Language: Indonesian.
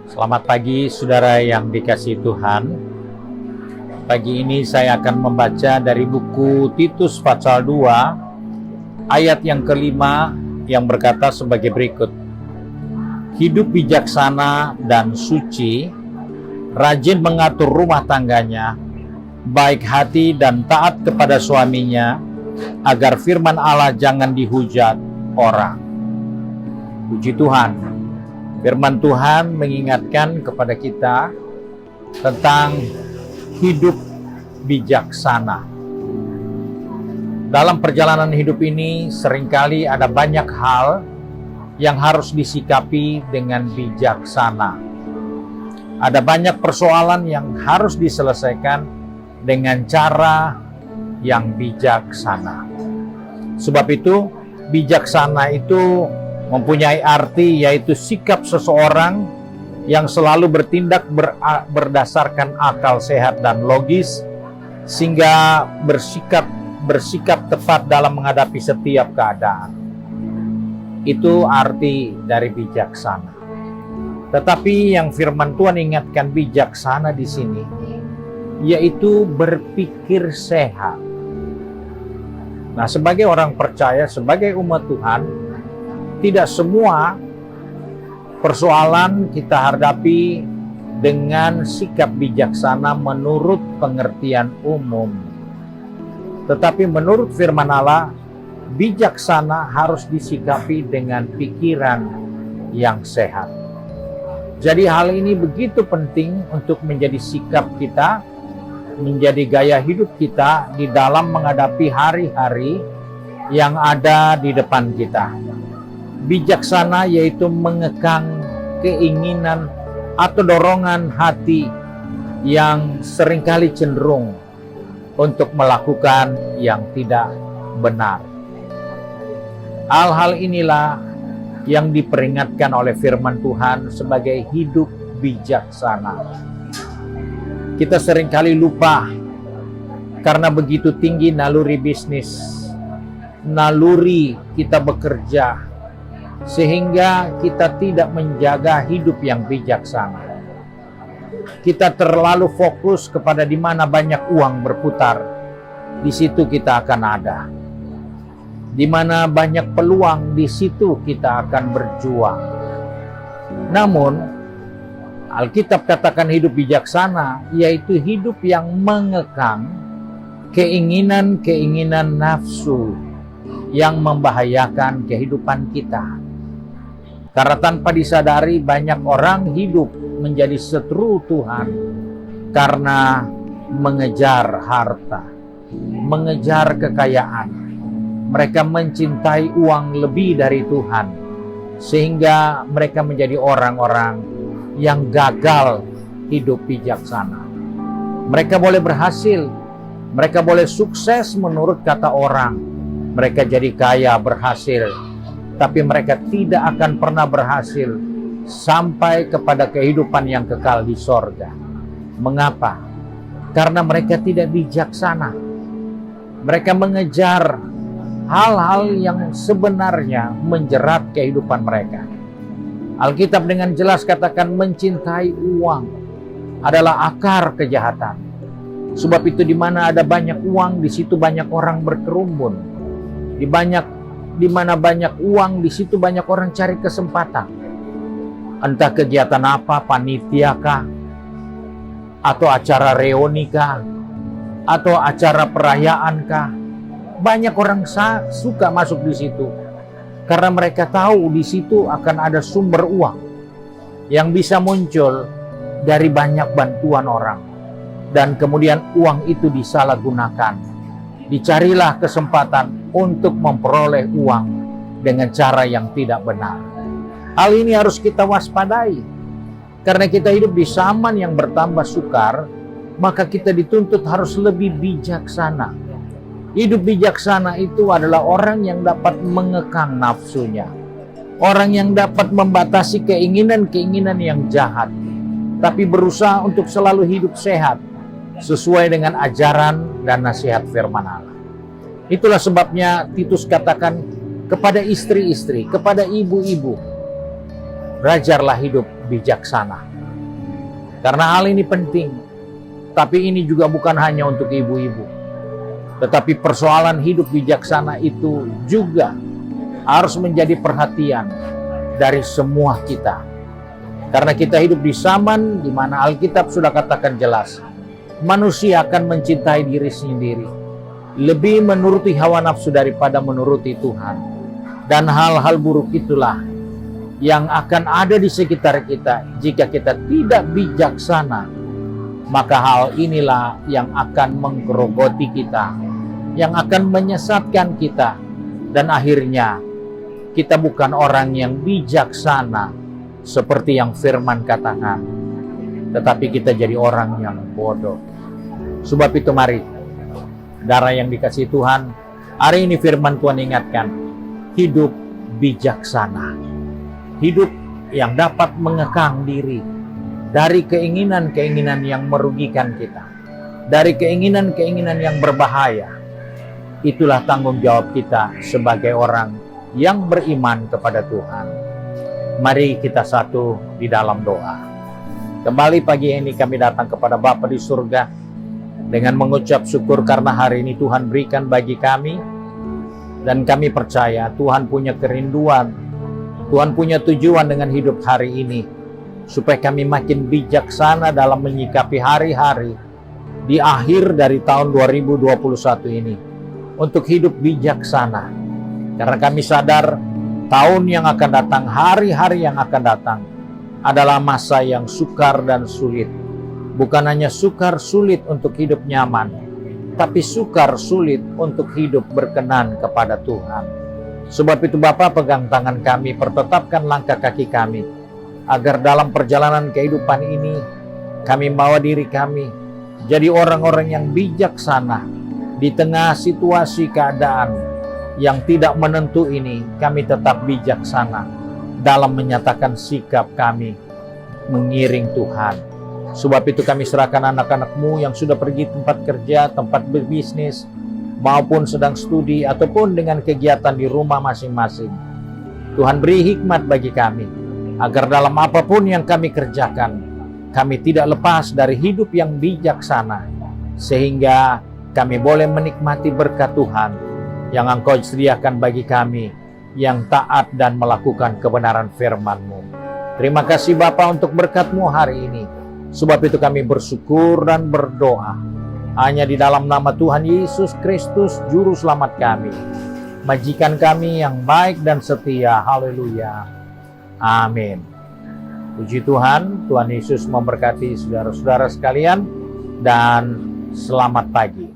Selamat pagi saudara yang dikasihi Tuhan. Pagi ini saya akan membaca dari buku Titus pasal 2 ayat yang kelima yang berkata sebagai berikut. Hidup bijaksana dan suci, rajin mengatur rumah tangganya, baik hati dan taat kepada suaminya, agar firman Allah jangan dihujat orang. Puji Tuhan. Firman Tuhan mengingatkan kepada kita tentang hidup bijaksana. Dalam perjalanan hidup ini seringkali ada banyak hal yang harus disikapi dengan bijaksana. Ada banyak persoalan yang harus diselesaikan dengan cara yang bijaksana. Sebab itu, bijaksana itu mempunyai arti yaitu sikap seseorang yang selalu bertindak berdasarkan akal sehat dan logis, sehingga bersikap tepat dalam menghadapi setiap keadaan. Itu arti dari bijaksana. Tetapi yang firman Tuhan ingatkan bijaksana di sini, yaitu berpikir sehat. Nah, sebagai orang percaya, sebagai umat Tuhan, tidak semua persoalan kita hadapi dengan sikap bijaksana menurut pengertian umum. Tetapi menurut firman Allah, bijaksana harus disikapi dengan pikiran yang sehat. Jadi hal ini begitu penting untuk menjadi sikap kita, menjadi gaya hidup kita di dalam menghadapi hari-hari yang ada di depan kita. Bijaksana yaitu mengekang keinginan atau dorongan hati yang seringkali cenderung untuk melakukan yang tidak benar. Hal-hal inilah yang diperingatkan oleh firman Tuhan sebagai hidup bijaksana. Kita seringkali lupa karena begitu tinggi naluri bisnis, naluri kita bekerja, sehingga kita tidak menjaga hidup yang bijaksana. Kita terlalu fokus kepada di mana banyak uang berputar, di situ kita akan ada. Di mana banyak peluang, di situ kita akan berjuang. Namun, Alkitab katakan hidup bijaksana, yaitu hidup yang mengekang keinginan-keinginan nafsu yang membahayakan kehidupan kita. Karena tanpa disadari banyak orang hidup menjadi seteru Tuhan karena mengejar harta, mengejar kekayaan. Mereka mencintai uang lebih dari Tuhan, sehingga mereka menjadi orang-orang yang gagal hidup bijaksana. Mereka boleh berhasil, mereka boleh sukses menurut kata orang, mereka jadi kaya berhasil, tapi mereka tidak akan pernah berhasil sampai kepada kehidupan yang kekal di sorga. Mengapa? Karena mereka tidak bijaksana. Mereka mengejar hal-hal yang sebenarnya menjerat kehidupan mereka. Alkitab dengan jelas katakan mencintai uang adalah akar kejahatan. Sebab itu di mana ada banyak uang, di situ banyak orang berkerumun. Di mana banyak uang, di situ banyak orang cari kesempatan. Entah kegiatan apa, panitia kah, atau acara reuni kah, atau acara perayaan kah. Banyak orang suka masuk di situ karena mereka tahu di situ akan ada sumber uang yang bisa muncul dari banyak bantuan orang, dan kemudian uang itu disalahgunakan. Dicarilah kesempatan untuk memperoleh uang dengan cara yang tidak benar. Hal ini harus kita waspadai. Karena kita hidup di zaman yang bertambah sukar, maka kita dituntut harus lebih bijaksana. Hidup bijaksana itu adalah orang yang dapat mengekang nafsunya. Orang yang dapat membatasi keinginan-keinginan yang jahat, tapi berusaha untuk selalu hidup sehat, sesuai dengan ajaran dan nasihat firman Allah. Itulah sebabnya Titus katakan kepada istri-istri, kepada ibu-ibu, belajarlah hidup bijaksana. Karena hal ini penting, tapi ini juga bukan hanya untuk ibu-ibu. Tetapi persoalan hidup bijaksana itu juga harus menjadi perhatian dari semua kita. Karena kita hidup di zaman di mana Alkitab sudah katakan jelas, manusia akan mencintai diri sendiri, lebih menuruti hawa nafsu daripada menuruti Tuhan. Dan hal-hal buruk itulah yang akan ada di sekitar kita jika kita tidak bijaksana. Maka hal inilah yang akan menggerogoti kita, yang akan menyesatkan kita, dan akhirnya kita bukan orang yang bijaksana seperti yang firman katakan, tetapi kita jadi orang yang bodoh. Sebab itu mari, saudara yang dikasihi Tuhan, hari ini firman Tuhan ingatkan, hidup bijaksana, hidup yang dapat mengekang diri dari keinginan-keinginan yang merugikan kita, dari keinginan-keinginan yang berbahaya. Itulah tanggung jawab kita sebagai orang yang beriman kepada Tuhan. Mari kita satu di dalam doa. Kembali pagi ini kami datang kepada Bapa di surga dengan mengucap syukur karena hari ini Tuhan berikan bagi kami, dan kami percaya Tuhan punya kerinduan, Tuhan punya tujuan dengan hidup hari ini, supaya kami makin bijaksana dalam menyikapi hari-hari di akhir dari tahun 2021 ini, untuk hidup bijaksana. Karena kami sadar tahun yang akan datang, hari-hari yang akan datang adalah masa yang sukar dan sulit. Bukan hanya sukar sulit untuk hidup nyaman, tapi sukar sulit untuk hidup berkenan kepada Tuhan. Sebab itu Bapa, pegang tangan kami, pertetapkan langkah kaki kami, agar dalam perjalanan kehidupan ini kami bawa diri kami jadi orang-orang yang bijaksana. Di tengah situasi keadaan yang tidak menentu ini, kami tetap bijaksana dalam menyatakan sikap kami mengiring Tuhan. Sebab itu kami serahkan anak-anak-Mu yang sudah pergi tempat kerja, tempat berbisnis, maupun sedang studi, ataupun dengan kegiatan di rumah masing-masing. Tuhan beri hikmat bagi kami, agar dalam apapun yang kami kerjakan, kami tidak lepas dari hidup yang bijaksana, sehingga kami boleh menikmati berkat Tuhan yang Engkau sediakan bagi kami yang taat dan melakukan kebenaran firman-Mu. Terima kasih Bapa untuk berkat-Mu hari ini. Sebab itu kami bersyukur dan berdoa hanya di dalam nama Tuhan Yesus Kristus, Juru Selamat kami, majikan kami yang baik dan setia. Haleluya. Amin. Puji Tuhan, Tuhan Yesus memberkati saudara-saudara sekalian, dan selamat pagi.